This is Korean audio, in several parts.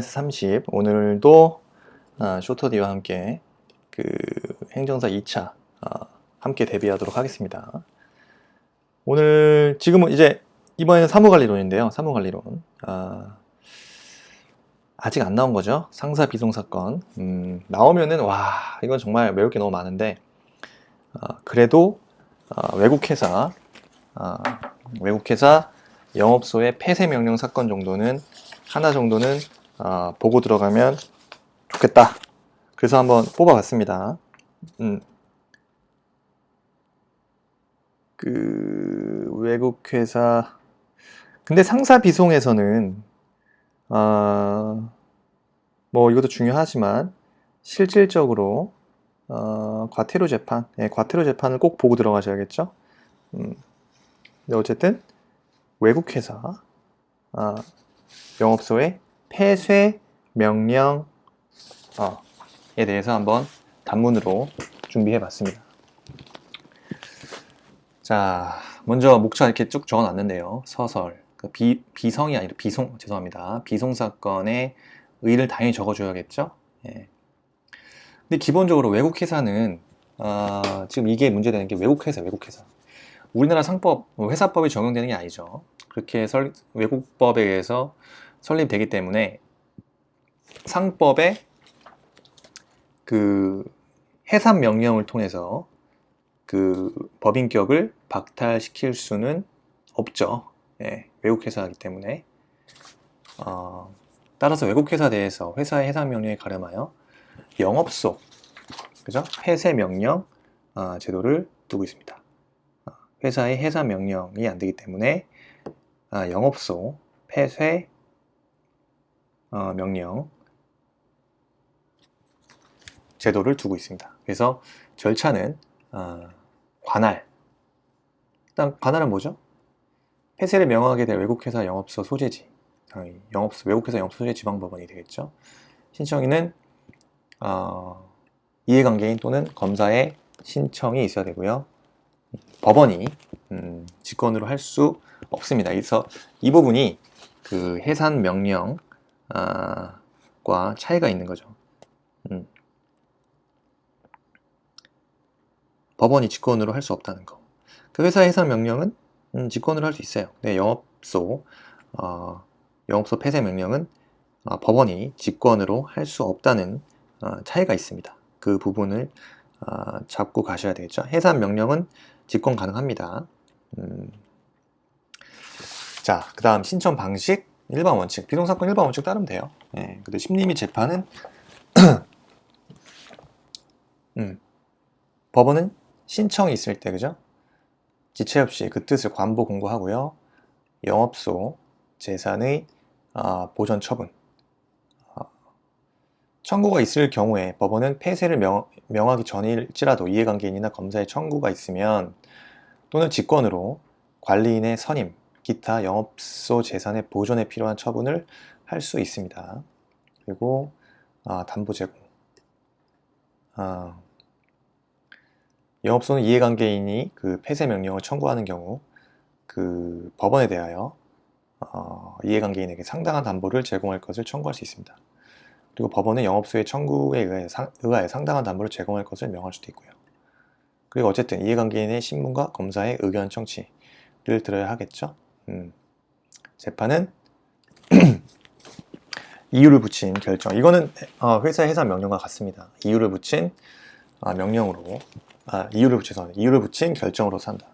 30 오늘도 쇼터디와 함께 그 행정사 2차 함께 대비하도록 하겠습니다. 오늘 지금은 이제 이번에는 사무관리론인데요. 사무관리론 아직 안 나온 거죠. 상사 비송 사건 나오면은 와 이건 정말 외울 게 너무 많은데 그래도 외국회사 영업소의 폐쇄 명령 사건 정도는 하나 정도는 보고 들어가면 좋겠다. 그래서 한번 뽑아봤습니다. 그 외국회사 근데 상사 비송에서는 뭐 이것도 중요하지만 실질적으로 과태료 재판, 과태료 재판을 꼭 보고 들어가셔야겠죠. 근데 어쨌든 외국회사 영업소의 폐쇄 명령에 대해서 한번 단문으로 준비해 봤습니다. 자, 먼저 목차 이렇게 쭉 적어 놨는데요. 서설. 비성이 아니라 비송, 죄송합니다. 비송 사건의 의의를 당연히 적어 줘야겠죠? 예. 근데 기본적으로 외국회사는 지금 이게 문제되는 게 외국회사. 우리나라 상법, 회사법이 적용되는 게 아니죠. 그렇게 외국법에 의해서 설립되기 때문에 상법의 그 해산 명령을 통해서 그 법인격을 박탈시킬 수는 없죠. 예, 외국회사이기 때문에. 따라서 외국회사에 대해서 회사의 해산 명령에 가름하여 영업소, 그죠? 폐쇄 명령 제도를 두고 있습니다. 회사의 해산 명령이 안 되기 때문에 영업소 폐쇄 명령 제도를 두고 있습니다. 그래서 절차는 관할. 일단 관할은 뭐죠? 폐쇄를 명하게 될 외국회사 영업소 소재지. 외국회사 영업소 소재 지방법원이 되겠죠. 신청인은 이해관계인 또는 검사의 신청이 있어야 되고요. 법원이 직권으로 할 수 없습니다. 그래서 이 부분이 그 해산 명령과 차이가 있는 거죠. 법원이 직권으로 할 수 없다는 거. 그 회사 해산 명령은 직권으로 할 수 있어요. 근데 영업소 폐쇄 명령은 법원이 직권으로 할 수 없다는 차이가 있습니다. 그 부분을 잡고 가셔야 되겠죠. 해산 명령은 직권 가능합니다. 자, 그 다음 신청 방식, 일반 원칙, 비송사건 일반 원칙 따르면 돼요. 예, 근데 심리 및 재판은 법원은 신청이 있을 때, 그죠? 지체 없이 그 뜻을 관보 공고하고요. 영업소 재산의 보전 처분. 청구가 있을 경우에 법원은 폐쇄를 명하기 전일지라도 이해관계인이나 검사의 청구가 있으면 또는 직권으로 관리인의 선임, 기타 영업소 재산의 보존에 필요한 처분을 할 수 있습니다. 그리고 담보 제공. 영업소는 이해관계인이 그 폐쇄 명령을 청구하는 경우 그 법원에 대하여 이해관계인에게 상당한 담보를 제공할 것을 청구할 수 있습니다. 그리고 법원은 영업소의 청구에 의하여 상당한 담보를 제공할 것을 명할 수도 있고요. 그리고 어쨌든 이해관계인의 신문과 검사의 의견 청취를 들어야 하겠죠. 재판은 이유를 붙인 결정. 이거는 회사의 해산 명령과 같습니다. 이유를 붙인 명령으로 이유를 붙인 결정으로 산다.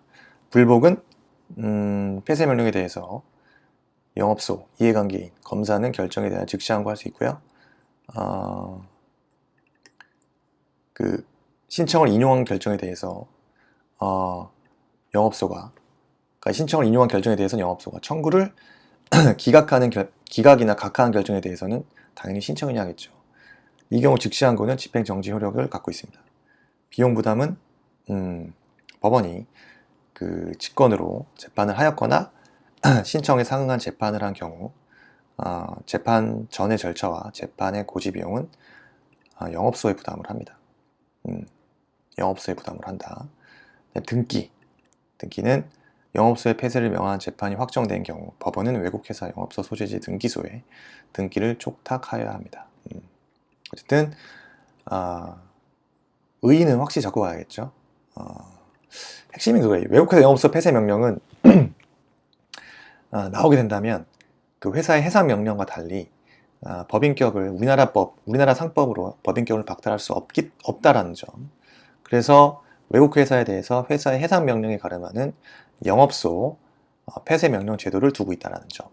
불복은 폐쇄 명령에 대해서 영업소, 이해관계인, 검사는 결정에 대한 즉시 항고할 수 있고요. 그 신청을 인용한 결정에 대해서 영업소가 신청을 인용한 결정에 대해서는 영업소가 청구를 기각이나 각하한 결정에 대해서는 당연히 신청을 하겠죠. 이 경우 즉시 항고는 집행 정지 효력을 갖고 있습니다. 비용 부담은 법원이 그 직권으로 재판을 하였거나 신청에 상응한 재판을 한 경우 재판 전의 절차와 재판의 고지 비용은 영업소에 부담을 합니다. 영업소에 부담을 한다. 등기는 영업소의 폐쇄를 명한 재판이 확정된 경우 법원은 외국회사 영업소 소재지 등기소에 등기를 촉탁하여야 합니다. 어쨌든 의의는 확실히 잡고 가야겠죠. 핵심이 그거예요. 외국회사 영업소 폐쇄 명령은 나오게 된다면 그 회사의 해상 명령과 달리 법인격을 우리나라 상법으로 법인격을 박탈할 수 없다라는 점. 그래서 외국 회사에 대해서 회사의 해상 명령에 가름하는 영업소 폐쇄 명령 제도를 두고 있다는 점.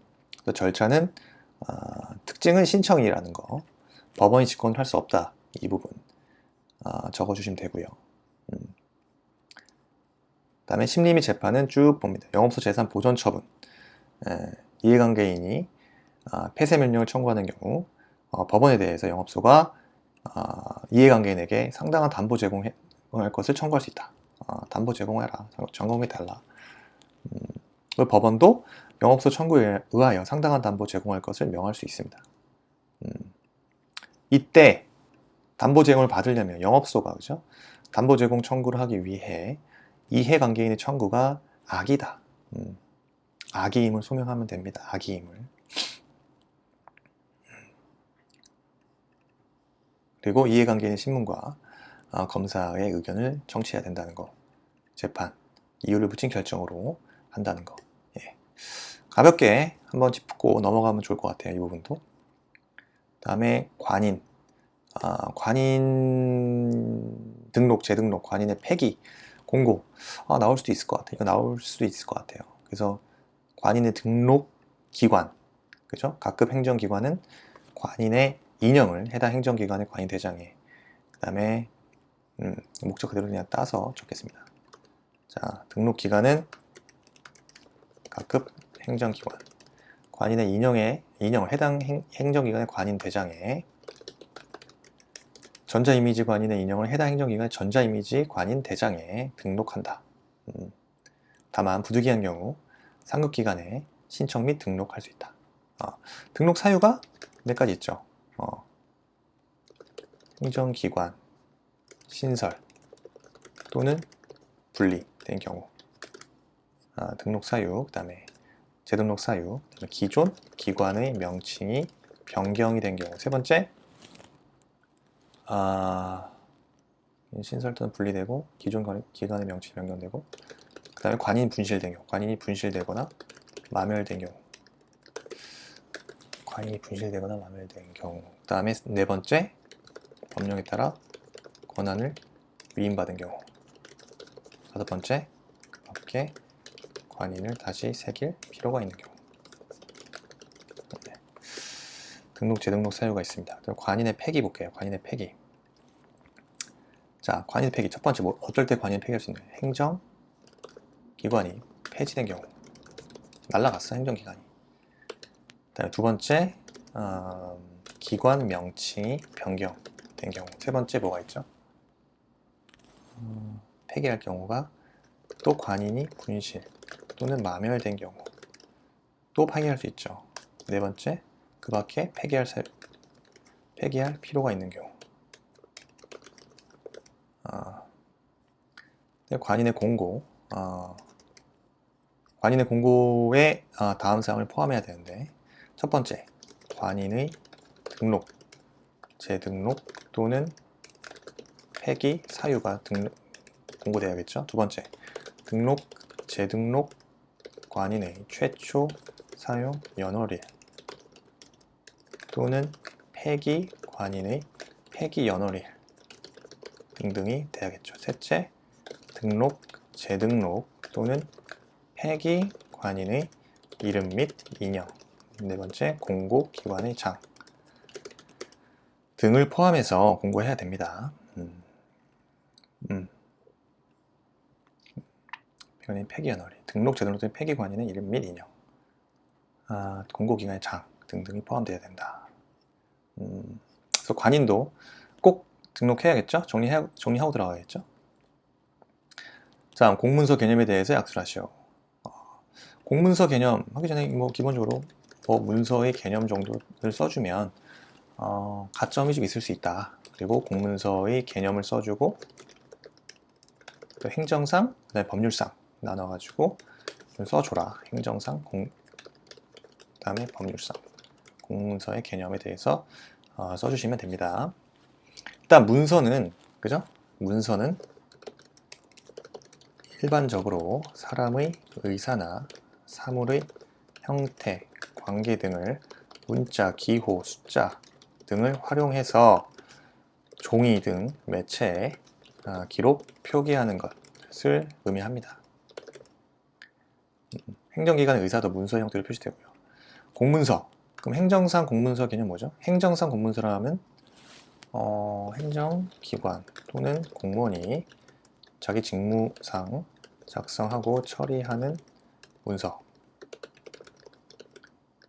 그 절차는 특징은 신청이라는 거. 법원이 직권을 할 수 없다. 이 부분 적어주시면 되고요. 그다음에 심리 및 재판은 쭉 봅니다. 영업소 재산 보존 처분. 이해관계인이 폐쇄 명령을 청구하는 경우 법원에 대해서 영업소가 이해관계인에게 상당한 담보 제공할 것을 청구할 수 있다. 담보 제공해라. 전공이 달라. 법원도 영업소 청구에 의하여 상당한 담보 제공할 것을 명할 수 있습니다. 이때 담보 제공을 받으려면 영업소가 그죠? 담보 제공 청구를 하기 위해 이해관계인의 청구가 악이다. 악의임을 소명하면 됩니다. 악의임을. 그리고 이해관계인의 신문과 검사의 의견을 청취해야 된다는 거. 재판, 이유를 붙인 결정으로 한다는 거. 예. 가볍게 한번 짚고 넘어가면 좋을 것 같아요. 이 부분도. 다음에 관인. 관인 등록, 재등록, 관인의 폐기, 공고. 나올 수도 있을 것 같아요. 이거 나올 수도 있을 것 같아요. 그래서 관인의 등록 기관, 그죠? 각급 행정기관은 관인의 인형을 해당 행정기관의 관인대장에, 그 다음에 목적 그대로 그냥 따서 적겠습니다. 자, 등록기관은 각급 행정기관, 관인의 인형을 해당 행정기관의 관인대장에, 전자이미지 관인의 인형을 해당 행정기관의 전자이미지 관인대장에 등록한다. 다만 부득이한 경우 상급기관에 신청 및 등록할 수 있다. 등록 사유가 몇 가지 있죠. 행정기관, 신설 또는 분리된 경우. 등록 사유, 그 다음에 재등록 사유, 그다음에 기존 기관의 명칭이 변경이 된 경우. 세 번째, 신설 또는 분리되고 기존 기관의 명칭이 변경되고, 그 다음에 관인이 분실된 경우. 관인이 분실되거나 마멸된 경우. 관인이 분실되거나 마멸된 경우. 그 다음에 네 번째, 법령에 따라 권한을 위임받은 경우. 다섯 번째, 그 밖에 관인을 다시 새길 필요가 있는 경우. 네. 등록, 재등록 사유가 있습니다. 관인의 폐기 볼게요. 관인의 폐기. 자, 관인 폐기. 첫 번째, 어떨 때 관인 폐기할 수 있나요? 행정기관이 폐지된 경우. 날라갔어, 행정기관이. 그다음에 두 번째, 기관 명칭이 변경된 경우. 세 번째 뭐가 있죠? 폐기할 경우가 또 관인이 분실 또는 마멸된 경우. 또 폐기할 수 있죠. 네 번째, 그 밖에 폐기할 필요가 있는 경우. 관인의 공고. 관인의 공고에 다음 사항을 포함해야 되는데, 첫 번째, 관인의 등록, 재등록 또는 폐기 사유가 공고되어야겠죠. 두 번째, 등록, 재등록 관인의 최초 사용 연월일 또는 폐기 관인의 폐기 연월일 등등이 돼야겠죠. 셋째, 등록, 재등록 또는 폐기 관인의 이름 및 인형. 네 번째, 공고 기관의 장 등을 포함해서 공고해야 됩니다. 변인 폐기 연월일, 등록, 재등록 또는 폐기 관인의 이름 및 인형, 공고 기관의 장 등등이 포함되어야 된다. 그래서 관인도 꼭 등록해야겠죠? 정리하고 들어가겠죠? 자, 공문서 개념에 대해서 약수를 하시오. 공문서 개념 하기 전에 기본적으로 문서의 개념 정도를 써주면 가점이 좀 있을 수 있다. 그리고 공문서의 개념을 써주고 또 행정상, 그다음에 법률상 나눠가지고 써줘라. 행정상, 그다음에 법률상, 공문서의 개념에 대해서 써주시면 됩니다. 일단 문서는, 그죠? 문서는 일반적으로 사람의 의사나 사물의 형태, 관계 등을 문자, 기호, 숫자 등을 활용해서 종이 등 매체에 기록, 표기하는 것을 의미합니다. 행정기관의 의사도 문서 형태로 표시되고요. 공문서, 그럼 행정상 공문서 개념 뭐죠? 행정상 공문서라 하면 행정기관 또는 공무원이 자기 직무상 작성하고 처리하는 문서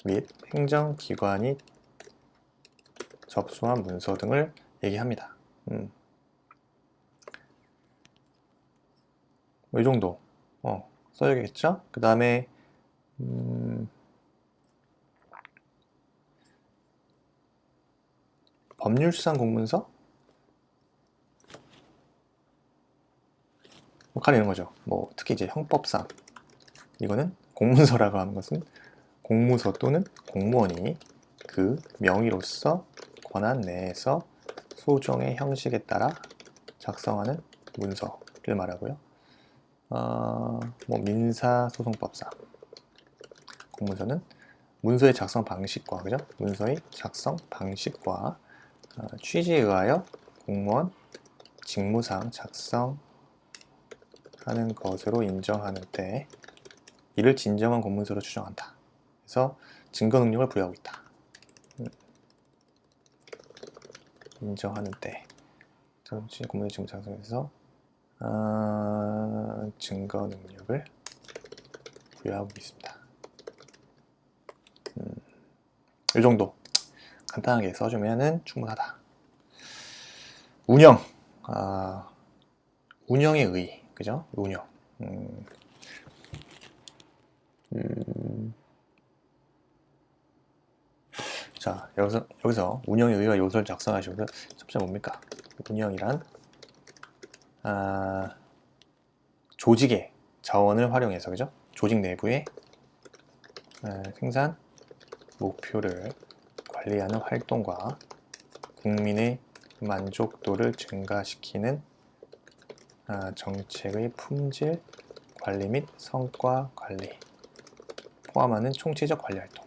및 행정기관이 접수한 문서 등을 얘기합니다. 이 정도 써야겠죠? 그 다음에 법률상 공문서? 뭐 가리는 거죠. 뭐 특히 이제 형법상 이거는 공문서라고 하는 것은 공무서 또는 공무원이 그 명의로서 권한 내에서 소정의 형식에 따라 작성하는 문서를 말하고요. 뭐 민사소송법상 공문서는 문서의 작성 방식과, 그죠? 문서의 작성 방식과 취지에 의하여 공무원 직무상 작성하는 것으로 인정하는 때 이를 진정한 공문서로 추정한다. 그래서 증거 능력을 부여하고 있다. 인정하는 때 공문의 직무 작성에서 증거 능력을 부여하고 있습니다. 이 정도 간단하게 써주면 충분하다. 운영, 운영의 의, 그죠? 운영. 자, 여기서 운영의 의와 요소를 작성하시면서 첫 번째 뭡니까? 운영이란 조직의 자원을 활용해서, 그죠? 조직 내부의 생산 목표를 관리하는 활동과 국민의 만족도를 증가시키는 정책의 품질 관리 및 성과 관리 포함하는 총체적 관리 활동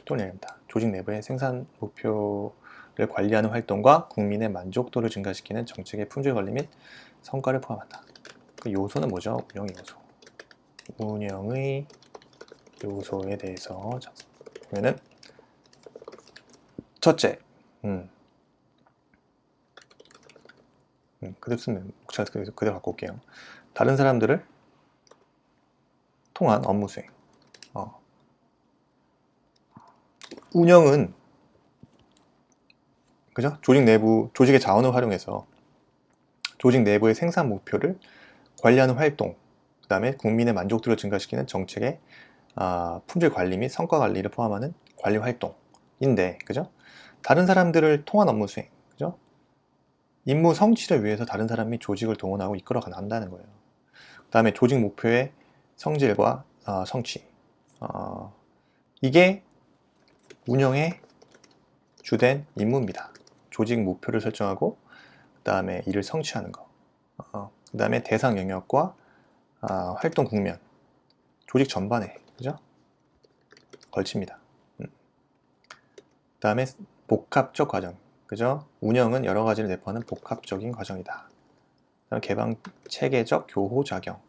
또는 얘기합니다. 조직 내부의 생산 목표를 관리하는 활동과 국민의 만족도를 증가시키는 정책의 품질 관리 및 성과를 포함한다. 그 요소는 뭐죠? 운영의 요소. 운영의 요소에 대해서 보면은 첫째, 그대로 쓰면 그대로 갖고 올게요. 다른 사람들을 통한 업무 수행. 운영은, 그죠? 조직의 자원을 활용해서 조직 내부의 생산 목표를 관리하는 활동, 그 다음에 국민의 만족도를 증가시키는 정책의 품질 관리 및 성과 관리를 포함하는 관리 활동인데, 그죠? 다른 사람들을 통한 업무 수행, 그죠? 임무 성취를 위해서 다른 사람이 조직을 동원하고 이끌어 간다는 거예요. 그 다음에 조직 목표의 성질과 성취, 이게 운영의 주된 임무입니다. 조직 목표를 설정하고 그 다음에 이를 성취하는 거, 그 다음에 대상 영역과 활동 국면, 조직 전반에, 그죠? 걸칩니다. 그 다음에 복합적 과정, 그죠? 운영은 여러 가지를 내포하는 복합적인 과정이다. 그다음에 개방체계적 교호작용,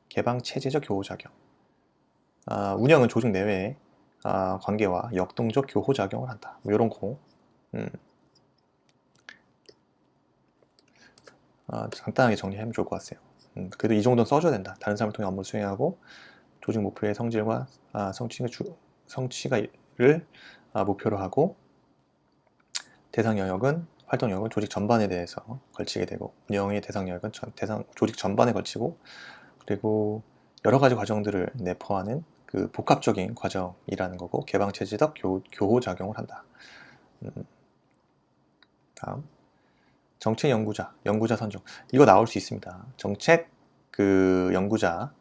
개방체제적 교호작용. 운영은 조직 내외의 관계와 역동적 교호작용을 한다. 뭐 이런 거. 간단하게 정리하면 좋을 것 같아요. 그래도 이 정도는 써줘야 된다. 다른 사람을 통해 업무를 수행하고 조직 목표의 성질과 성취를 목표로 하고 대상 영역은 활동 영역은 조직 전반에 대해서 걸치게 되고 운영의 대상 영역은 조직 전반에 걸치고 그리고 여러 가지 과정들을 내포하는 그 복합적인 과정이라는 거고 개방체제적 교호작용을 한다. 다음 정책 연구자 선정 이거 나올 수 있습니다. 정책 연구자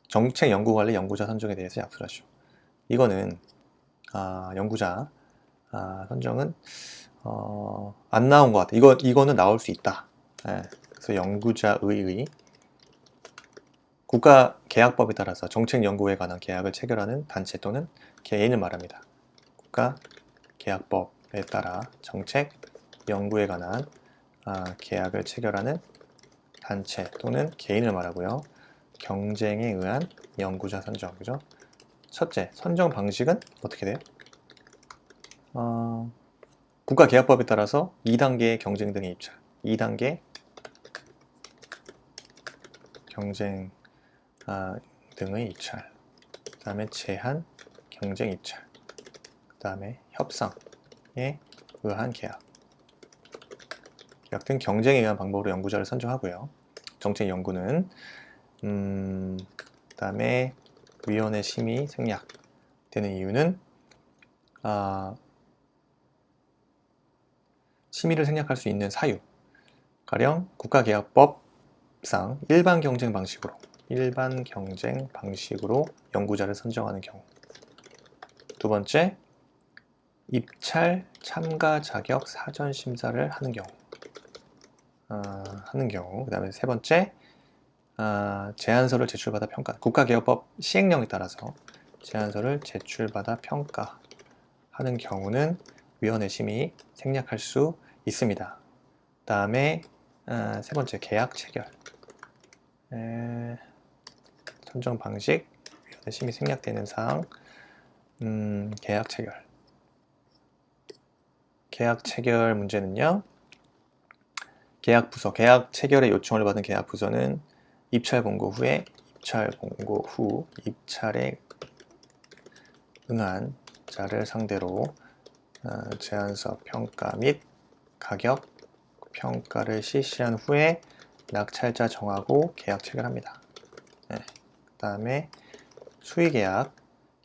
정책 연구관리 연구자 선정에 대해서 약속하시오. 이거는 연구자 선정은 안 나온 것 같아. 이거는 나올 수 있다. 예, 그래서 연구자의 국가계약법에 따라서 정책연구에 관한 계약을 체결하는 단체 또는 개인을 말합니다. 국가계약법에 따라 정책연구에 관한 계약을 체결하는 단체 또는 개인을 말하고요. 경쟁에 의한 연구자 선정, 그죠? 첫째, 선정 방식은 어떻게 돼요? 국가계약법에 따라서 2단계의 경쟁 등의 입찰, 2단계 경쟁 등의 입찰, 그 다음에 제한 경쟁 입찰, 그 다음에 협상에 의한 계약 등 경쟁에 의한 방법으로 연구자를 선정하고요. 정책 연구는 그 다음에 위원회 심의 생략되는 이유는 심의를 생략할 수 있는 사유, 가령 국가계약법상 일반 경쟁 방식으로 연구자를 선정하는 경우. 두 번째, 입찰 참가 자격 사전 심사를 하는 경우. 그 다음에 세 번째, 제안서를 제출받아 평가. 국가개혁법 시행령에 따라서 제안서를 제출받아 평가하는 경우는 위원회 심의 생략할 수 있습니다. 그 다음에 세 번째, 계약 체결. 선정 방식, 위원회 심의 생략되는 사항, 계약 체결. 계약 체결 문제는요. 계약 체결의 요청을 받은 계약 부서는 입찰 공고 후 입찰에 응한 자를 상대로 제안서 평가 및 가격 평가를 실시한 후에 낙찰자 정하고 계약 체결합니다. 그 다음에 수의계약에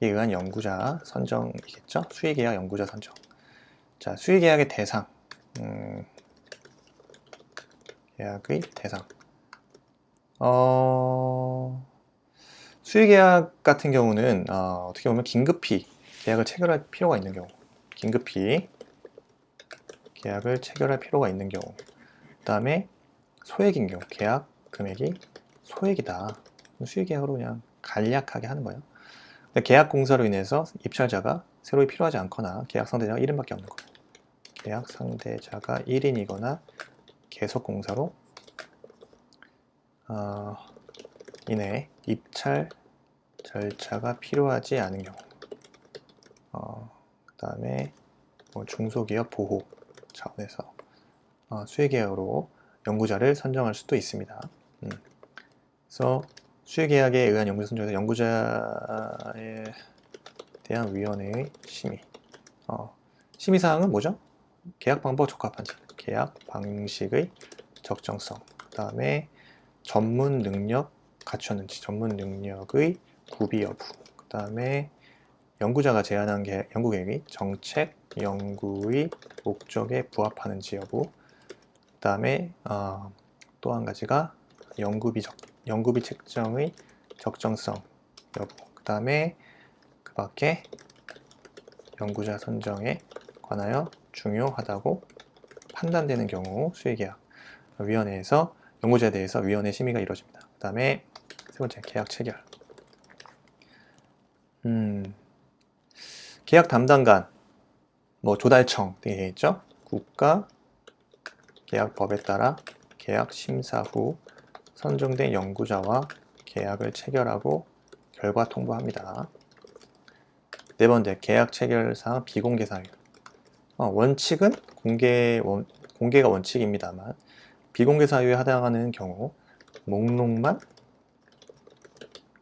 의한 연구자 선정이겠죠? 수의계약 연구자 선정. 자, 수의계약의 대상. 계약의 대상. 수의계약 같은 경우는 어떻게 보면 긴급히 계약을 체결할 필요가 있는 경우. 긴급히 계약을 체결할 필요가 있는 경우. 그 다음에 소액인 경우. 계약 금액이 소액이다. 수의계약으로 그냥 간략하게 하는 거예요. 계약 공사로 인해서 입찰자가 새로이 필요하지 않거나 계약 상대자가 1인밖에 없는 거예요. 계약 상대자가 1인이거나 계속 공사로 인해 입찰 절차가 필요하지 않은 경우. 그 다음에 중소기업 보호 차원에서 수의계약으로 연구자를 선정할 수도 있습니다. 그래서 수의계약에 의한 연구자 선정에서 연구자에 대한 위원회의 심의. 심의사항은 뭐죠? 계약 방법 적합한지, 계약 방식의 적정성, 그 다음에 전문 능력 갖췄는지, 전문 능력의 구비 여부, 그 다음에 연구자가 제안한 연구 계획이 정책 연구의 목적에 부합하는지 여부, 그 다음에 또 한 가지가 연구비 책정의 적정성 여부, 그 다음에 그 밖에 연구자 선정에 관하여 중요하다고 판단되는 경우 수의계약 위원회에서 연구자에 대해서 위원회 심의가 이루어집니다. 그 다음에 세 번째, 계약 체결. 계약 담당관, 조달청 등이 되어 있죠. 국가 계약법에 따라 계약 심사 후 선정된 연구자와 계약을 체결하고 결과 통보합니다. 네 번째, 계약 체결 사항 비공개 사유. 원칙은 공개가 원칙입니다만 비공개 사유에 해당하는 경우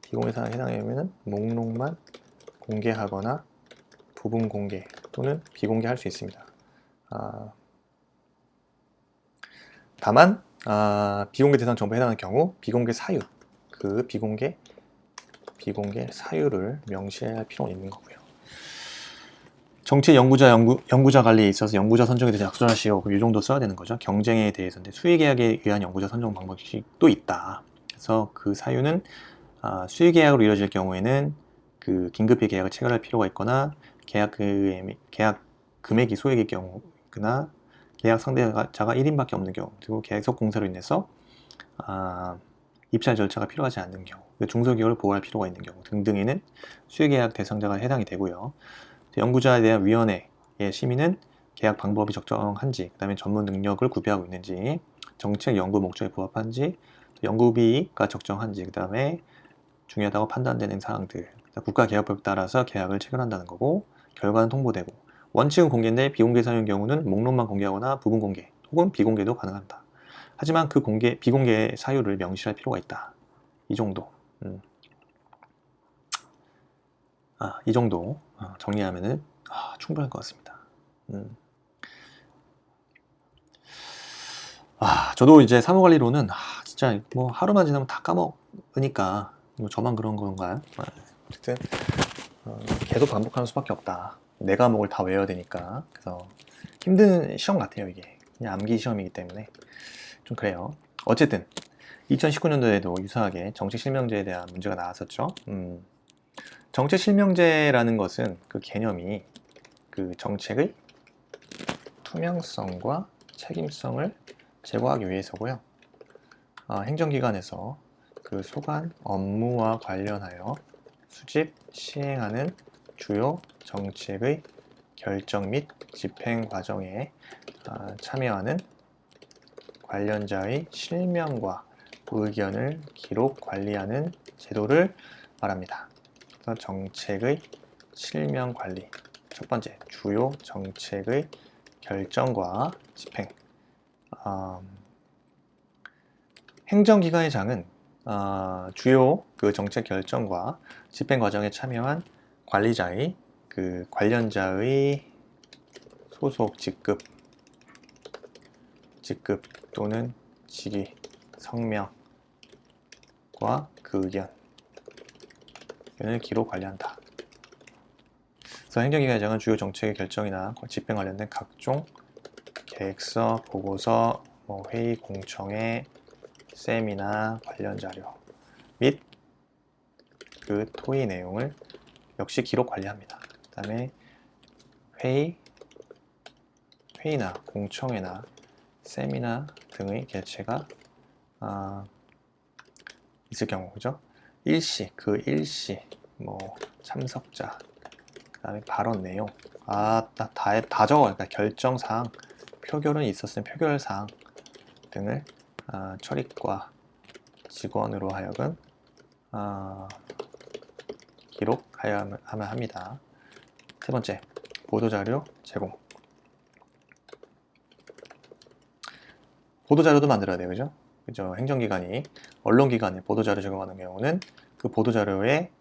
비공개 사유에 해당하면 목록만 공개하거나 부분 공개 또는 비공개할 수 있습니다. 다만 비공개 대상 정보에 해당하는 경우 비공개 사유, 그 비공개 사유를 명시해야 할 필요가 있는 거고요. 정치 연구자 관리에 있어서 연구자 선정에 대해서 약속하시오. 이 정도 써야 되는 거죠. 경쟁에 대해서인데 수의계약에 의한 연구자 선정 방법이 또 있다. 그래서 그 사유는 수의계약으로 이루어질 경우에는 그 긴급히 계약을 체결할 필요가 있거나 계약 금액이 소액일 경우나 계약 상대자가 1인밖에 없는 경우, 그리고 계속 공사로 인해서 입찰 절차가 필요하지 않는 경우, 중소기업을 보호할 필요가 있는 경우 등등에는 수의계약 대상자가 해당이 되고요. 연구자에 대한 위원회의 심의는 계약 방법이 적정한지, 그 다음에 전문 능력을 구비하고 있는지, 정책 연구 목적에 부합한지, 연구비가 적정한지, 그 다음에 중요하다고 판단되는 사항들, 국가계약법에 따라서 계약을 체결한다는 거고, 결과는 통보되고, 원칙은 공개인데 비공개 사유인 경우는 목록만 공개하거나 부분 공개 혹은 비공개도 가능합니다. 하지만 그 비공개 사유를 명시할 필요가 있다. 이 정도. 이 정도 정리하면은 충분할 것 같습니다. 저도 이제 사무관리로는 진짜 뭐 하루만 지나면 다 까먹으니까 뭐 저만 그런 건가요? 어쨌든 계속 반복하는 수밖에 없다. 내 과목을 다 외워야 되니까. 그래서 힘든 시험 같아요, 이게. 그냥 암기 시험이기 때문에 좀 그래요. 어쨌든 2019년도에도 유사하게 정책 실명제에 대한 문제가 나왔었죠. 정책 실명제라는 것은 그 개념이 그 정책의 투명성과 책임성을 제고하기 위해서고요. 행정기관에서 그 소관 업무와 관련하여 수집, 시행하는 주요 정책의 결정 및 집행 과정에 참여하는 관련자의 실명과 의견을 기록 관리하는 제도를 말합니다. 그래서 정책의 실명 관리. 첫 번째, 주요 정책의 결정과 집행. 행정기관의 장은 주요 그 정책 결정과 집행 과정에 참여한 관리자의 그 관련자의 소속 직급 또는 직위, 성명과 그 의견을 기록 관리한다. 그래서 행정기관의 장은 주요 정책의 결정이나 집행 관련된 각종 계획서, 보고서, 회의 공청회, 세미나, 관련 자료 및 그 토의 내용을 역시 기록 관리합니다. 그 다음에 회의나 공청회나 세미나 등의 개최가 있을 경우, 그죠? 일시, 참석자, 그 다음에 발언 내용, 다 적어요. 그러니까 결정사항, 표결은 있었으면 표결사항 등을 처리과 직원으로 하여금 기록하여야만 합니다. 세 번째, 보도자료 제공. 보도자료도 만들어야 돼요, 그죠? 행정기관이 언론기관에 보도자료 제공하는 경우는 그 보도자료에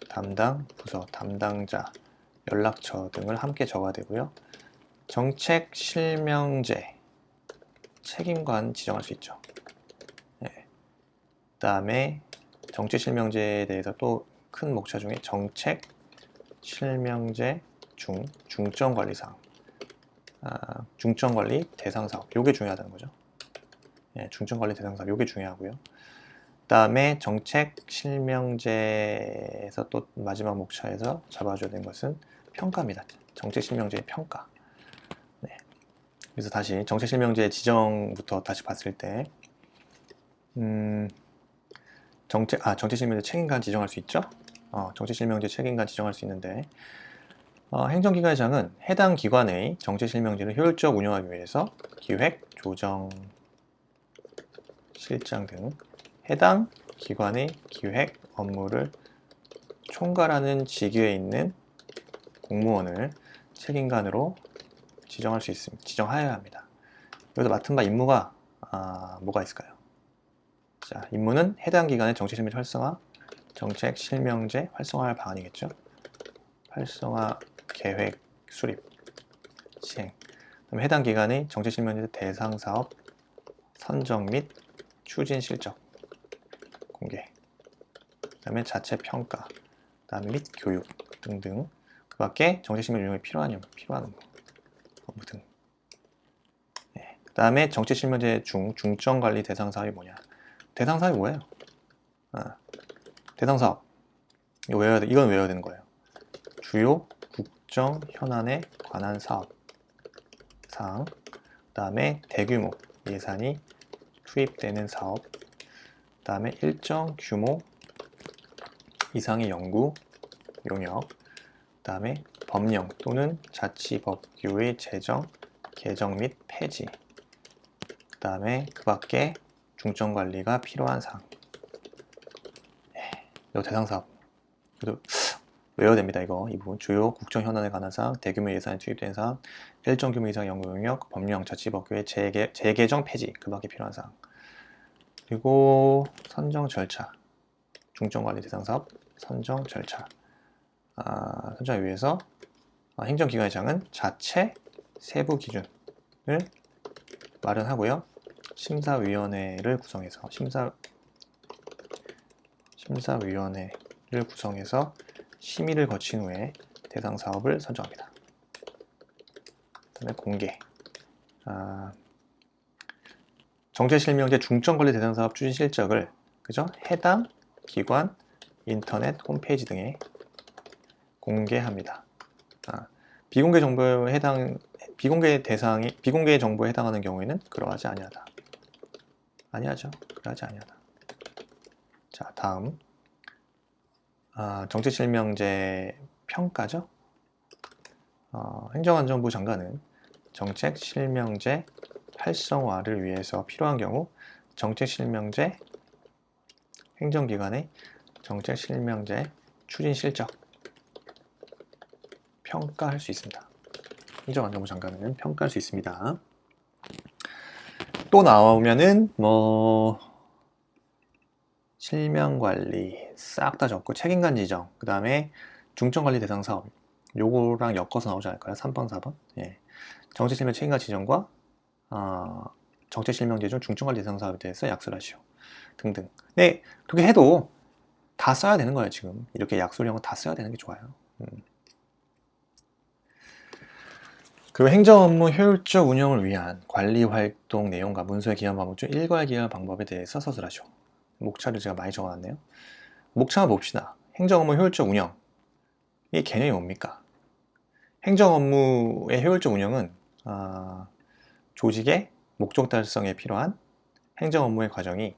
담당 부서, 담당자, 연락처 등을 함께 적어야 되고요. 정책 실명제, 책임관 지정할 수 있죠. 그 다음에 정책 실명제에 대해서 또 큰 목차 중에 정책 실명제 중점관리사항, 중점관리 대상사업, 요게 중요하다는 거죠. 중점관리 대상사업, 요게 중요하고요. 그 다음에 정책 실명제에서 또 마지막 목차에서 잡아줘야 되는 것은 평가입니다. 정책 실명제의 평가. 그래서 다시 정책 실명제 지정부터 다시 봤을 때 정책 실명제 책임관 지정할 수 있죠. 정책 실명제 책임관 지정할 수 있는데 행정기관의 장은 해당 기관의 정책 실명제를 효율적 운영하기 위해서 기획, 조정, 실장 등 해당 기관의 기획 업무를 총괄하는 직위에 있는 공무원을 책임관으로 지정하여야 합니다. 여기서 맡은 바 임무가 뭐가 있을까요? 자, 임무는 해당 기관의 정책 실명제 활성화, 정책 실명제 활성화할 방안이겠죠. 활성화 계획 수립 시행. 그럼 해당 기관의 정책 실명제 대상 사업 선정 및 추진 실적 공개. 그다음에 자체 평가, 그다음에 및 교육 등등. 그 밖에 정책 실명 운영에 필요한 업무 등. 그 다음에 정책 실명제 중점 관리 대상 사업이 뭐냐? 대상 사업이 뭐예요? 대상사업. 이건 외워야 되는 거예요. 주요 국정 현안에 관한 사업 사항, 그 다음에 대규모 예산이 투입되는 사업, 그 다음에 일정 규모 이상의 연구 용역, 그 다음에 법령 또는 자치법규의 제정, 개정 및 폐지, 그 다음에 그 밖에 중점관리가 필요한 사항. 이 대상사업. 그래도 외워야 됩니다. 이 부분. 주요 국정 현안에 관한 사항, 대규모 예산이 투입된 사항, 일정 규모 이상 연구 용역, 법령, 자치법규의 재개정, 폐지, 그 밖에 필요한 사항. 그리고 선정 절차. 중점관리 대상사업 선정 절차. 선정하기 위해서 행정기관장은 자체 세부 기준을 마련하고요. 심사위원회를 구성해서 심사위원회를 구성해서 심의를 거친 후에 대상 사업을 선정합니다. 그다음에 공개. 정체실명제 중점관리 대상 사업 추진 실적을 그죠? 해당 기관 인터넷 홈페이지 등에 공개합니다. 비공개 정보에 비공개 정보에 해당하는 경우에는 그러하지 아니하다. 아니하죠. 그러하지 아니하다. 자, 다음 정책실명제 평가죠. 행정안전부 장관은 정책실명제 활성화를 위해서 필요한 경우 정책실명제 행정기관의 정책실명제 추진 실적 평가할 수 있습니다. 행정안전부 장관은 평가할 수 있습니다. 또 나오면은 실명관리 싹 다 적고 책임관 지정, 그 다음에 중점관리 대상 사업 요거랑 엮어서 나오지 않을까요? 3번, 4번. 예. 정책실명 책임관 지정과 정책실명제 중 중점관리 대상 사업에 대해서 약수를 하시오 등등. 네, 그렇게 해도 다 써야 되는 거예요. 지금 이렇게 약수령은 다 써야 되는 게 좋아요. 그리고 행정업무 효율적 운영을 위한 관리활동 내용과 문서의 기한 방법 중 일괄기할 방법에 대해서 서술하시오. 목차를 제가 많이 적어놨네요. 목차 봅시다. 행정업무 효율적 운영. 이 개념이 뭡니까? 행정업무의 효율적 운영은 조직의 목적 달성에 필요한 행정업무의 과정이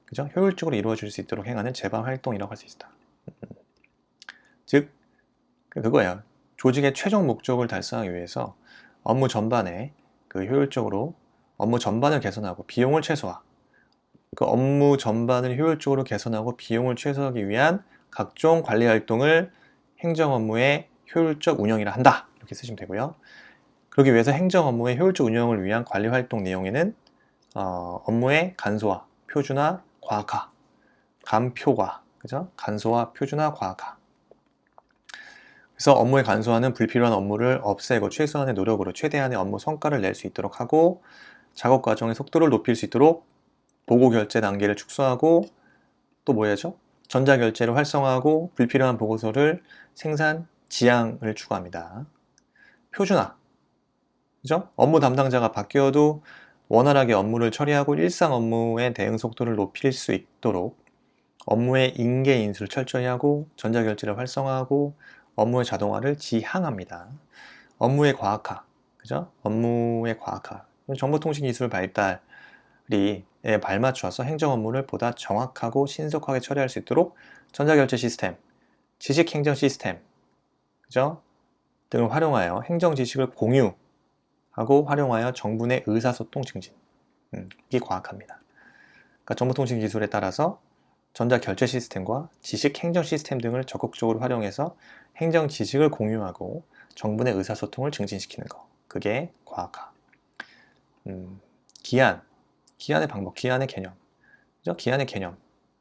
그죠? 효율적으로 이루어질 수 있도록 행하는 제반 활동이라고 할 수 있다. 즉 그거예요. 조직의 최종 목적을 달성하기 위해서 업무 전반에 효율적으로 업무 전반을 개선하고 비용을 최소화. 그 업무 전반을 효율적으로 개선하고 비용을 최소화하기 위한 각종 관리 활동을 행정 업무의 효율적 운영이라 한다. 이렇게 쓰시면 되고요. 그러기 위해서 행정 업무의 효율적 운영을 위한 관리 활동 내용에는 업무의 간소화, 표준화, 과학화, 간표화, 그죠? 간소화, 표준화, 과학화. 그래서 업무의 간소화는 불필요한 업무를 없애고 최소한의 노력으로 최대한의 업무 성과를 낼 수 있도록 하고 작업 과정의 속도를 높일 수 있도록 보고 결제 단계를 축소하고 또 뭐 해야죠? 전자결제를 활성화하고 불필요한 보고서를 생산, 지양을 추구합니다. 표준화. 그죠? 업무 담당자가 바뀌어도 원활하게 업무를 처리하고 일상 업무의 대응 속도를 높일 수 있도록 업무의 인계 인수를 철저히 하고 전자결제를 활성화하고 업무의 자동화를 지향합니다. 업무의 과학화. 그죠? 업무의 과학화. 정보통신 기술 발달이 발맞춰서 행정 업무를 보다 정확하고 신속하게 처리할 수 있도록 전자결제 시스템, 지식행정 시스템, 그죠? 등을 활용하여 행정 지식을 공유하고 활용하여 정부 내 의사소통 증진. 이게 과학합니다. 그러니까 정보통신 기술에 따라서 전자결제 시스템과 지식행정 시스템 등을 적극적으로 활용해서 행정 지식을 공유하고 정부 내 의사소통을 증진시키는 거. 그게 과학화. 기한의 방법, 기한의 개념. 그죠? 기한의 개념.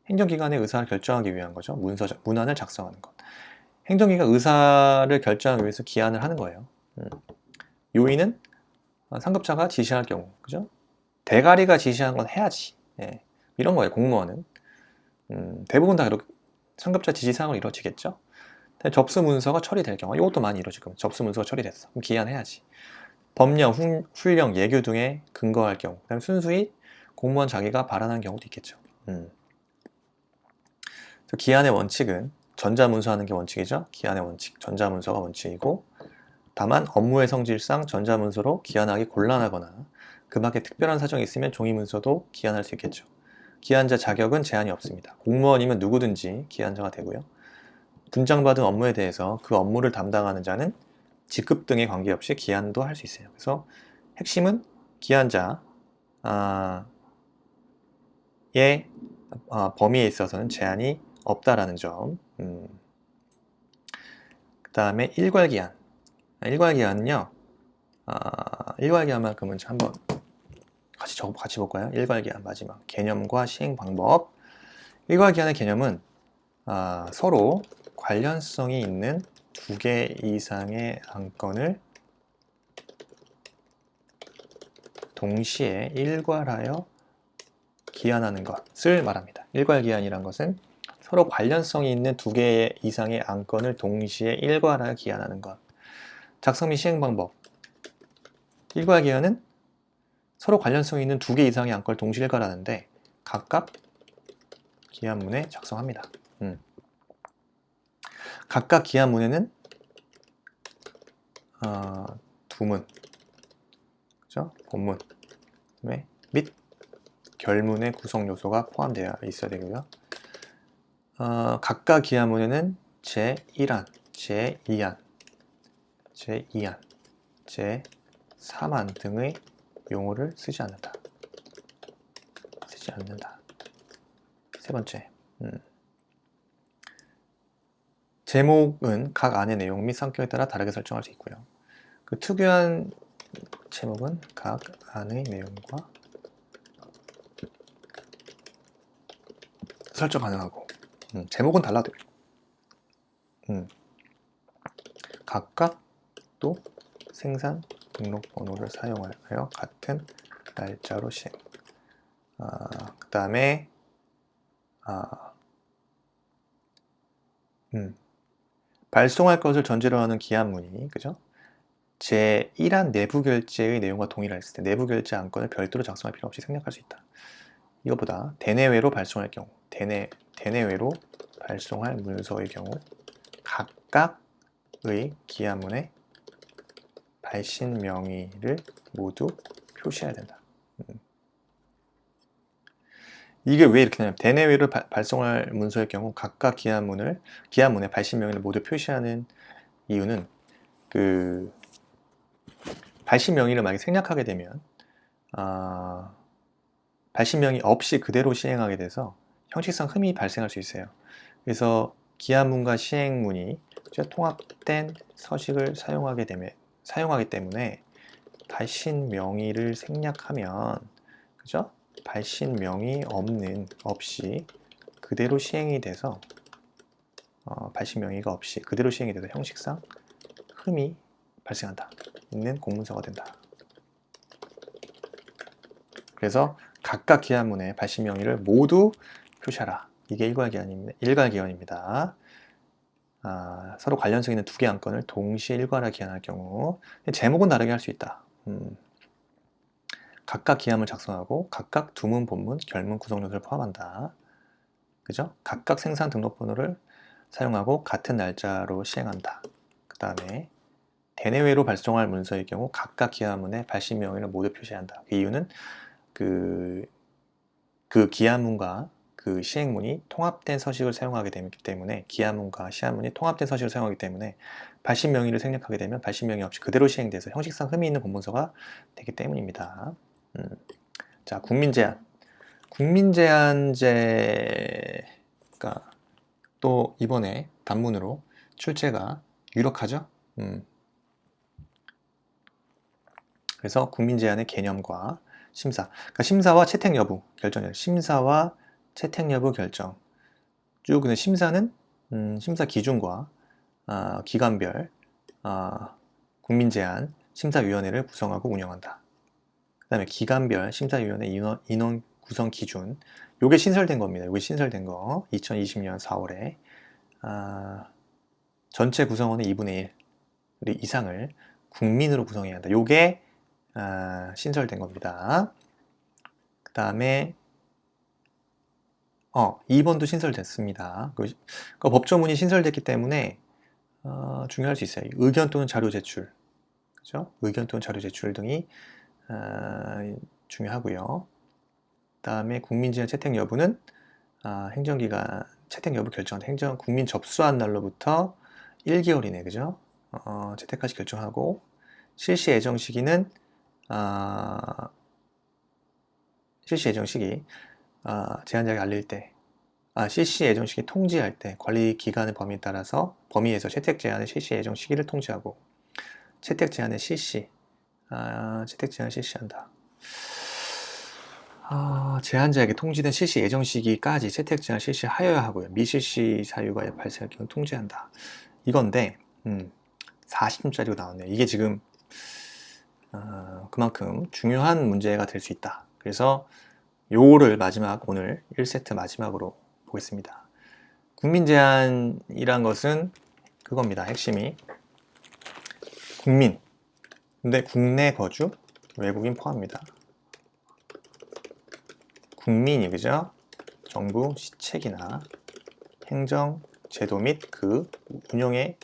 행정기관의 의사를 결정하기 위한 거죠. 문안을 작성하는 것. 행정기관 의사를 결정하기 위해서 기한을 하는 거예요. 요인은 상급자가 지시할 경우, 그죠? 대가리가 지시한 건 해야지. 예. 이런 거예요. 공무원은. 대부분 다 이렇게 상급자 지시사항으로 이루어지겠죠. 접수 문서가 처리될 경우, 이것도 많이 이루어지고 접수 문서가 처리됐어. 그럼 기한해야지. 법령, 훈령, 예규 등에 근거할 경우, 그다음에 순수히 공무원 자기가 발언한 경우도 있겠죠. 기한의 원칙은 전자문서하는 게 원칙이죠. 기한의 원칙, 전자문서가 원칙이고, 다만 업무의 성질상 전자문서로 기한하기 곤란하거나 그 밖에 특별한 사정이 있으면 종이문서도 기한할 수 있겠죠. 기한자 자격은 제한이 없습니다. 공무원이면 누구든지 기한자가 되고요. 분장받은 업무에 대해서 그 업무를 담당하는 자는 직급 등에 관계없이 기한도 할 수 있어요. 그래서 핵심은 기한자 의 범위에 있어서는 제한이 없다라는 점. 그 다음에 일괄기한. 일괄기한은요. 일괄기한만큼은 한번 같이 볼까요? 일괄기한 마지막 개념과 시행 방법. 일괄기한의 개념은 서로 관련성이 있는 두 개 이상의 안건을 동시에 일괄하여 기한하는 것을 말합니다. 일괄기한이란 것은 서로 관련성이 있는 두 개 이상의 안건을 동시에 일괄하여 기한하는 것. 작성 및 시행 방법. 일괄기한은 서로 관련성이 있는 두 개 이상의 안건을 동시에 일괄하는데 각각 기한문에 작성합니다. 각각 기한문에는 두 문, 그죠? 본문 및 결문의 구성 요소가 포함되어 있어야 되고요. 각각 기한문에는 제1안, 제2안, 제2안, 제3안 등의 용어를 쓰지 않는다. 세 번째, 제목은 각 안의 내용 및 성격에 따라 다르게 설정할 수 있고요. 그 특유한 제목은 각 안의 내용과 설정 가능하고, 제목은 달라도 각각 또 생산 등록번호를 사용하여 같은 날짜로 시행. 그 다음에 발송할 것을 전제로 하는 기한문이, 그죠? 제1안 내부 결제의 내용과 동일했을 때 내부 결제 안건을 별도로 작성할 필요 없이 생략할 수 있다. 이것보다 대내외로 발송할 경우, 대내외로 발송할 문서의 경우 각각의 기한문에 발신 명의를 모두 표시해야 된다. 이게 왜 이렇게 되냐면 대내외로 발송할 문서의 경우 각각 기한문에 발신 명의를 모두 표시하는 이유는 그 발신 명의를 만약에 생략하게 되면 발신 명의 없이 그대로 시행하게 돼서 형식상 흠이 발생할 수 있어요. 그래서 기한문과 시행문이 통합된 서식을 사용하기 때문에 발신 명의를 생략하면, 그죠? 발신 명의 없이 그대로 시행이 돼서 발신 명의가 없이 그대로 시행이 돼서 형식상 흠이 발생한다. 있는 공문서가 된다. 그래서 각각 기한문에 발신 명의를 모두 표시하라. 이게 일괄기한입니다. 서로 관련성 있는 두 개 안건을 동시에 일괄하여 기한할 경우 제목은 다르게 할 수 있다. 각각 기한을 작성하고 각각 두문, 본문, 결문, 구성 요소를 포함한다. 그죠? 각각 생산 등록번호를 사용하고 같은 날짜로 시행한다. 그 다음에 대내외로 발송할 문서의 경우 각각 기한문에 발신 명의를 모두 표시해야 한다. 그 이유는 그 기한문과 그 시행문이 통합된 서식을 사용하게 되기 때문에, 기한문과 시한문이 통합된 서식을 사용하기 때문에 발신 명의를 생략하게 되면 발신 명의 없이 그대로 시행돼서 형식상 흠이 있는 공문서가 되기 때문입니다. 자, 국민제한. 국민제한제가 또 이번에 단문으로 출제가 유력하죠. 그래서 국민제한의 개념과 심사. 그러니까 심사와 채택 여부 결정이에요. 심사와 채택 여부 결정. 쭉 근데 심사는 심사 기준과 기관별 국민제한 심사위원회를 구성하고 운영한다. 그 다음에 기관별 심사위원회 인원 구성 기준. 요게 신설된 겁니다. 요게 신설된 거. 2020년 4월에 전체 구성원의 2분의 1 이상을 국민으로 구성해야 한다. 요게 신설된 겁니다. 그 다음에 2번도 신설됐습니다. 그 법조문이 신설됐기 때문에 중요할 수 있어요. 의견 또는 자료 제출, 그죠? 의견 또는 자료 제출 등이 중요하고요. 다음에 국민 제한 채택 여부는 행정기관 채택 여부 결정한 국민 접수한 날로부터 1개월이네, 그죠? 채택까지 결정하고 실시 예정 시기는 실시 예정 시기 제한자에게 알릴 때 실시 예정 시기 통지할 때 관리 기간의 범위에 따라서 범위에서 채택 제한의 실시 예정 시기를 통지하고 채택 제한의 채택 제한을 실시한다. 제한자에게 통지된 실시 예정 시기까지 채택 제한 실시하여야 하고요. 미실시 사유가 발생할 경우 통지한다. 이건데 40분짜리로 나왔네요. 이게 지금 그만큼 중요한 문제가 될 수 있다. 그래서 요거를 오늘 1세트 마지막으로 보겠습니다. 국민 제한이란 것은 그겁니다. 핵심이 국민, 근데 국내 거주, 외국인 포함입니다. 국민이, 그죠? 정부 시책이나 행정 제도 및 그 운영의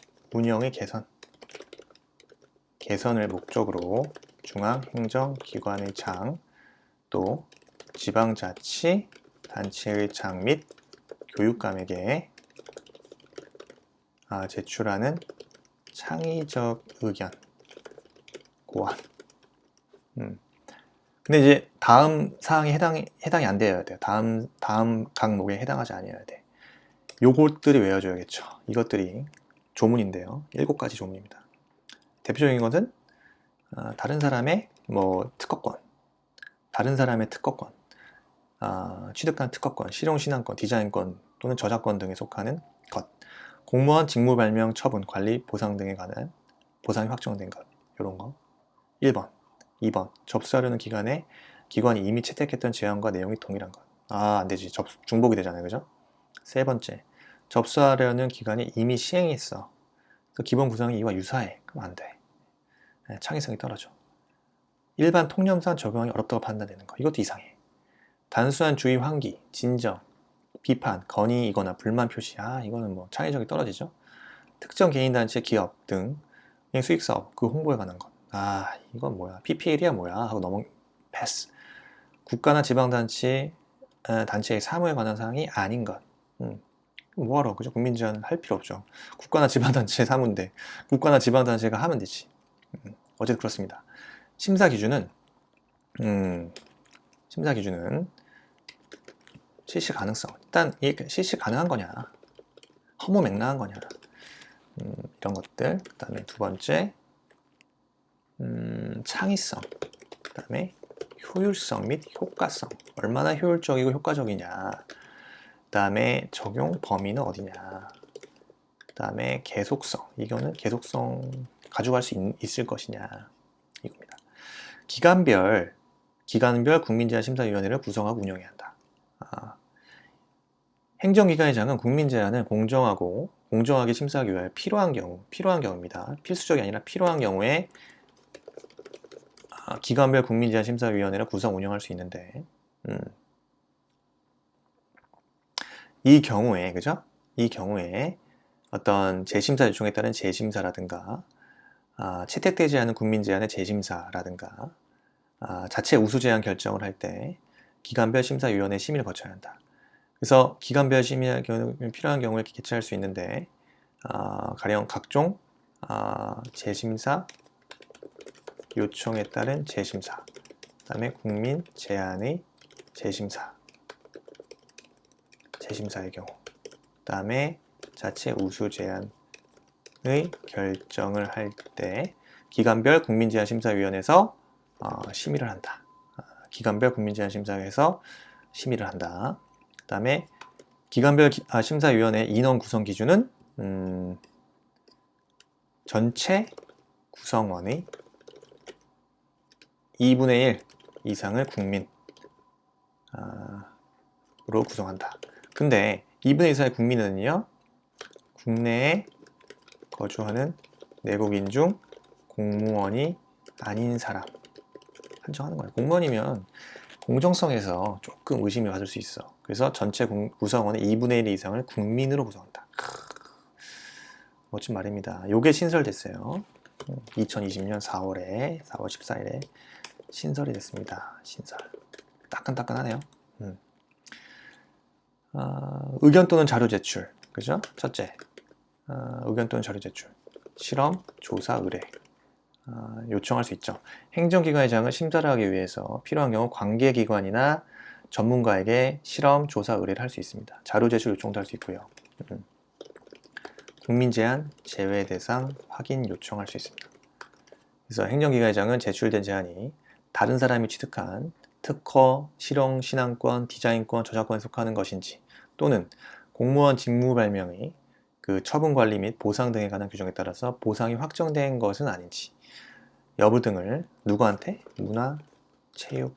개선을 목적으로 중앙행정기관의 장, 또 지방자치 단체의 장 및 교육감에게 제출하는 창의적 의견 고안. 근데 이제 다음 사항이 해당이 안 되어야 돼요. 다음 항목에 해당하지 아니어야 돼. 요것들이 외워져야겠죠. 이것들이 조문인데요. 7가지 조문입니다. 대표적인 것은 다른 사람의 특허권, 다른 사람의 특허권, 취득한 특허권, 실용신안권, 디자인권 또는 저작권 등에 속하는 것, 공무원 직무 발명, 처분, 관리, 보상 등에 관한 보상이 확정된 것, 이런 거. 1번, 2번, 접수하려는 기관이 이미 채택했던 제안과 내용이 동일한 것. 안 되지. 중복이 되잖아요, 그죠? 3번째, 접수하려는 기관이 이미 시행했어. 그 기본 구성이 이와 유사해. 그럼 안 돼. 창의성이 떨어져. 일반 통념상 적용하기 어렵다고 판단되는 거. 이것도 이상해. 단순한 주의 환기, 진정, 비판, 건의이거나 불만 표시. 이거는 창의성이 떨어지죠. 특정 개인단체, 기업 등 수익사업, 그 홍보에 관한 것. 이건 뭐야? PPL이야 뭐야? 하고 패스. 국가나 지방단체의 사무에 관한 사항이 아닌 것. 뭐하러, 그죠? 국민제한 할 필요 없죠. 국가나 지방단체 사무인데 국가나 지방단체가 하면 되지. 어쨌든 그렇습니다. 심사 기준은 실시 가능성. 일단 이게 실시 가능한 거냐, 허무맹랑한 거냐, 이런 것들. 그 다음에 2번째 창의성, 그 다음에 효율성 및 효과성, 얼마나 효율적이고 효과적이냐, 그 다음에 적용 범위는 어디냐, 그 다음에 계속성, 이거는 계속성 가져갈 수 있을 것이냐, 이겁니다. 기간별 국민제한심사위원회를 구성하고 운영해야 한다. 행정기관의 장은 국민제한을 공정하게 심사하기 위하여 필요한 경우입니다. 필수적이 아니라 필요한 경우에 기관별 국민제한심사위원회를 구성 운영할 수 있는데, 이 경우에, 그죠? 이 경우에 어떤 재심사 요청에 따른 재심사라든가 채택되지 않은 국민제한의 재심사라든가 자체 우수제한 결정을 할 때 기관별 심사위원회 심의를 거쳐야 한다. 그래서 기관별 심의가 필요한 경우에 개최할 수 있는데 가령 각종 재심사 요청에 따른 재심사, 그 다음에 국민 제한의 재심사의 경우, 그 다음에 자체 우수 제한의 결정을 할 때 기관별 국민제한심사위원회에서 심의를 한다. 기관별 국민제한심사위에서 심의를 한다. 그 다음에 기관별 심사위원회 인원 구성 기준은 전체 구성원의 2분의 1 이상을 국민으로 구성한다. 근데 2분의 1 이상의 국민은요, 국내에 거주하는 내국인 중 공무원이 아닌 사람 한정하는 거예요. 공무원이면 공정성에서 조금 의심을 받을 수 있어. 그래서 전체 구성원의 2분의 1 이상을 국민으로 구성한다. 멋진 말입니다. 요게 신설됐어요. 2020년 4월 14일에 신설이 됐습니다. 신설. 따끈따끈하네요. 의견 또는 자료 제출. 그죠? 첫째. 의견 또는 자료 제출. 실험, 조사, 의뢰. 요청할 수 있죠. 행정기관의 장을 심사를 하기 위해서 필요한 경우 관계기관이나 전문가에게 실험, 조사, 의뢰를 할 수 있습니다. 자료 제출 요청도 할 수 있고요. 국민 제안, 제외 대상, 확인 요청할 수 있습니다. 그래서 행정기관의 장은 제출된 제안이 다른 사람이 취득한 특허, 실용, 신안권, 디자인권, 저작권에 속하는 것인지 또는 공무원 직무 발명이 그 처분 관리 및 보상 등에 관한 규정에 따라서 보상이 확정된 것은 아닌지 여부 등을 누구한테? 문화, 체육,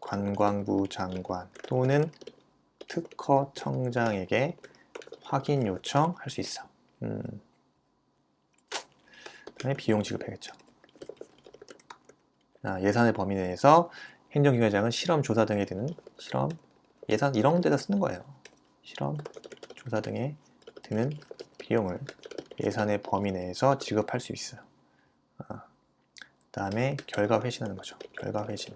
관광부 장관 또는 특허청장에게 확인 요청할 수 있어. 그다음에 비용 지급해야겠죠. 예산의 범위 내에서 행정기관장은 실험, 조사 등에 드는 실험, 예산 이런 데다 쓰는 거예요. 실험, 조사 등에 드는 비용을 예산의 범위 내에서 지급할 수 있어요. 그 다음에 결과 회신하는 거죠. 결과 회신.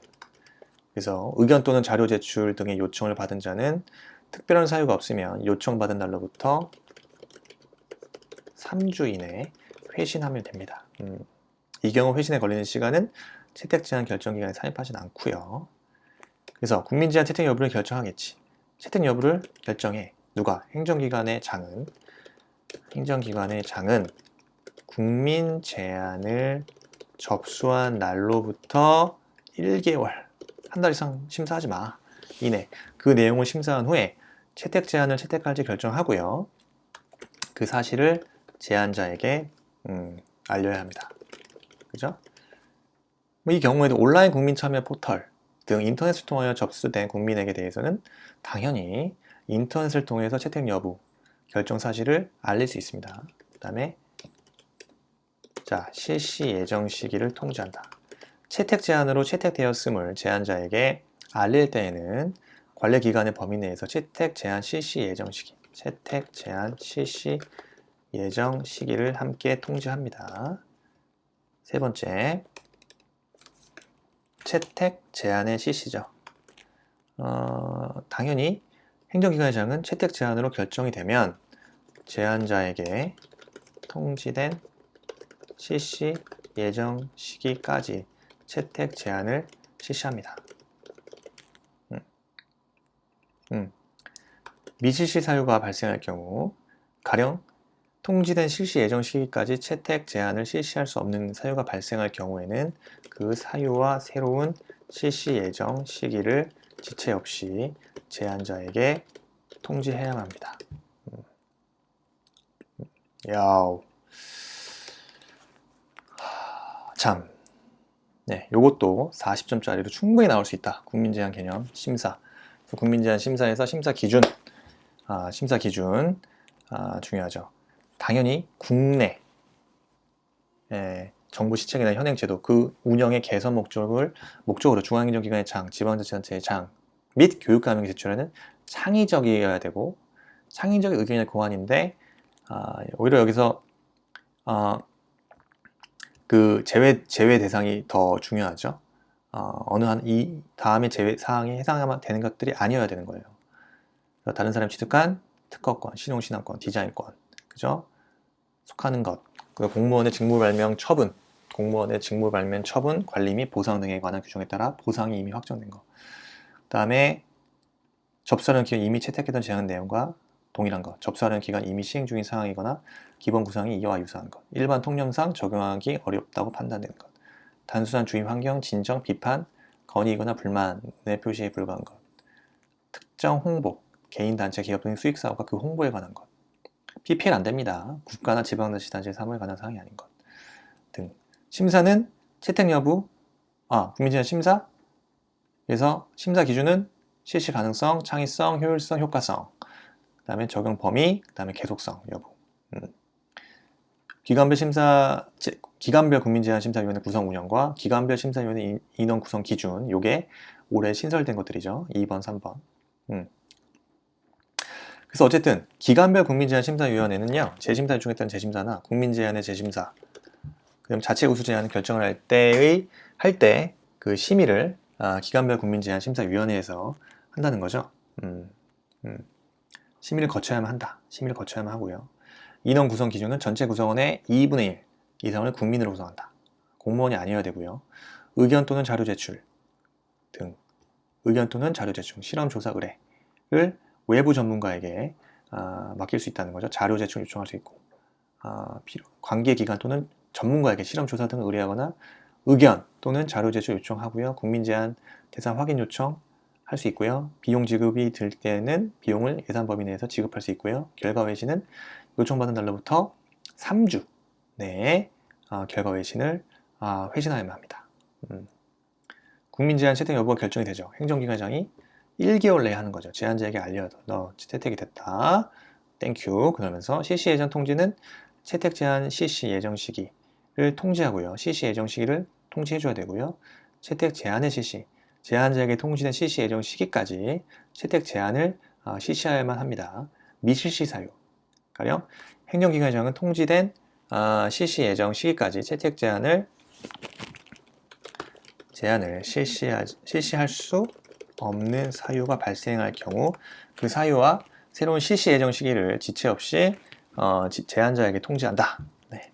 그래서 의견 또는 자료 제출 등의 요청을 받은 자는 특별한 사유가 없으면 요청받은 날로부터 3주 이내에 회신하면 됩니다. 이 경우 회신에 걸리는 시간은 채택 제한 결정 기간에 산입하진 않고요. 그래서 국민 제안 채택 여부를 결정하겠지. 채택 여부를 결정해. 누가? 행정기관의 장은 국민 제안을 접수한 날로부터 1개월, 한 달 이상 심사하지 마. 이내 그 내용을 심사한 후에 채택 제안을 채택할지 결정하고요. 그 사실을 제안자에게 알려야 합니다. 그죠? 이 경우에도 온라인 국민 참여 포털 등 인터넷을 통하여 접수된 국민에게 대해서는 당연히 인터넷을 통해서 채택 여부, 결정 사실을 알릴 수 있습니다. 그 다음에 실시 예정 시기를 통지한다. 채택 제안으로 채택되었음을 제안자에게 알릴 때에는 관례기간의 범위 내에서 채택 제안 실시 예정 시기를 함께 통지합니다. 세 번째, 채택 제안의 실시죠. 당연히 행정기관의 장은 채택 제안으로 결정이 되면 제안자에게 통지된 실시 예정 시기까지 채택 제안을 실시합니다. 미실시 사유가 발생할 경우 가령 통지된 실시 예정 시기까지 채택 제안을 실시할 수 없는 사유가 발생할 경우에는 그 사유와 새로운 실시 예정 시기를 지체 없이 제안자에게 통지해야만 합니다. 야우. 참. 네, 요것도 40점짜리로 충분히 나올 수 있다. 국민제안 개념 심사. 국민제안 심사에서 심사 기준. 중요하죠. 당연히 국내 정부 시책이나 현행 제도 그 운영의 개선 목적으로 중앙행정기관의 장, 지방자치단체의 장 및 교육감에게 제출하는 창의적이어야 되고 창의적인 의견의 고안인데 오히려 여기서 그 제외 대상이 더 중요하죠. 이 다음에 제외 사항에 해당하면 되는 것들이 아니어야 되는 거예요. 다른 사람이 취득한 특허권, 실용신안권, 디자인권, 그죠? 속하는 것. 그 공무원의 직무 발명 처분, 관리 및 보상 등에 관한 규정에 따라 보상이 이미 확정된 것. 그 다음에 접수하는 기간 이미 채택했던 제안 내용과 동일한 것. 접수하는 기간 이미 시행 중인 사항이거나 기본 구상이 이와 유사한 것. 일반 통념상 적용하기 어렵다고 판단되는 것. 단순한 주의 환경, 진정, 비판, 건의거나 불만의 표시에 불과한 것. 특정 홍보, 개인, 단체, 기업 등의 수익 사업과 그 홍보에 관한 것. PPL 안 됩니다. 국가나 지방자치단체 사무에 관한 사항이 아닌 것 등. 심사는 채택 여부, 국민제안 심사. 그래서 심사 기준은 실시 가능성, 창의성, 효율성, 효과성. 그 다음에 적용 범위, 그 다음에 계속성 여부. 기관별 국민제안 심사위원회 구성 운영과 기관별 심사위원회 인원 구성 기준. 요게 올해 신설된 것들이죠. 2번, 3번. 그래서 어쨌든 기간별 국민제한심사위원회는요, 재심사 요청했던 재심사나 국민제한의 재심사, 그다음 자체 우수 제한을 결정을 할 때 그 심의를 기간별 국민제한심사위원회에서 한다는 거죠. 심의를 거쳐야만 한다. 심의를 거쳐야만 하고요. 인원 구성 기준은 전체 구성원의 2분의 1 이상을 국민으로 구성한다. 공무원이 아니어야 되고요. 의견 또는 자료 제출 등 의견 또는 자료 제출, 실험 조사 의뢰를 외부 전문가에게 맡길 수 있다는 거죠. 자료 제출 요청할 수 있고 관계기관 또는 전문가에게 실험 조사 등을 의뢰하거나 의견 또는 자료 제출 요청하고요. 국민제한 대상 확인 요청 할 수 있고요. 비용 지급이 들 때는 비용을 예산 범위 내에서 지급할 수 있고요. 결과 외신은 요청받은 날로부터 3주 내에 결과 외신을 회신하여야만 합니다. 국민제한 채택 여부가 결정이 되죠. 행정기관장이 1개월 내에 하는 거죠. 제한자에게 알려도 너 채택이 됐다. 땡큐. 그러면서 실시 예정 통지는 채택 제한 실시 예정 시기를 통지하고요. 실시 예정 시기를 통지해줘야 되고요. 채택 제한의 실시, 제한자에게 통지된 실시 예정 시기까지 채택 제한을 실시해야만 합니다. 미실시 사유, 가령 행정기관장은 통지된 실시 예정 시기까지 채택 제한을 실시할 수 없는 사유가 발생할 경우 그 사유와 새로운 실시 예정 시기를 지체 없이 제한자에게 통지한다. 네.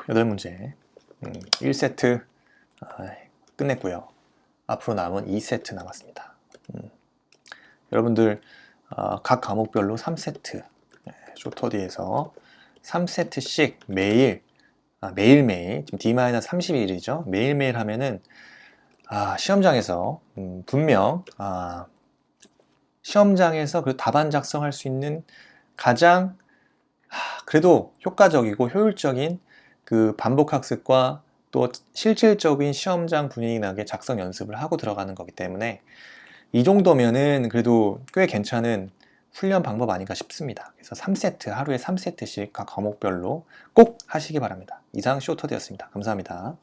8문제 1세트 끝냈고요. 앞으로 남은 2세트 남았습니다. 여러분들 각 과목별로 3세트 쇼터디에서 3세트씩 매일매일 지금 D-30일이죠. 매일매일 하면은 시험장에서 분명 시험장에서 그 답안 작성할 수 있는 가장 그래도 효과적이고 효율적인 그 반복학습과 또 실질적인 시험장 분위기 나게 작성 연습을 하고 들어가는 거기 때문에 이 정도면은 그래도 꽤 괜찮은 훈련 방법 아닌가 싶습니다. 그래서 3세트, 하루에 3세트씩 각 과목별로 꼭 하시기 바랍니다. 이상 쇼터드였습니다. 감사합니다.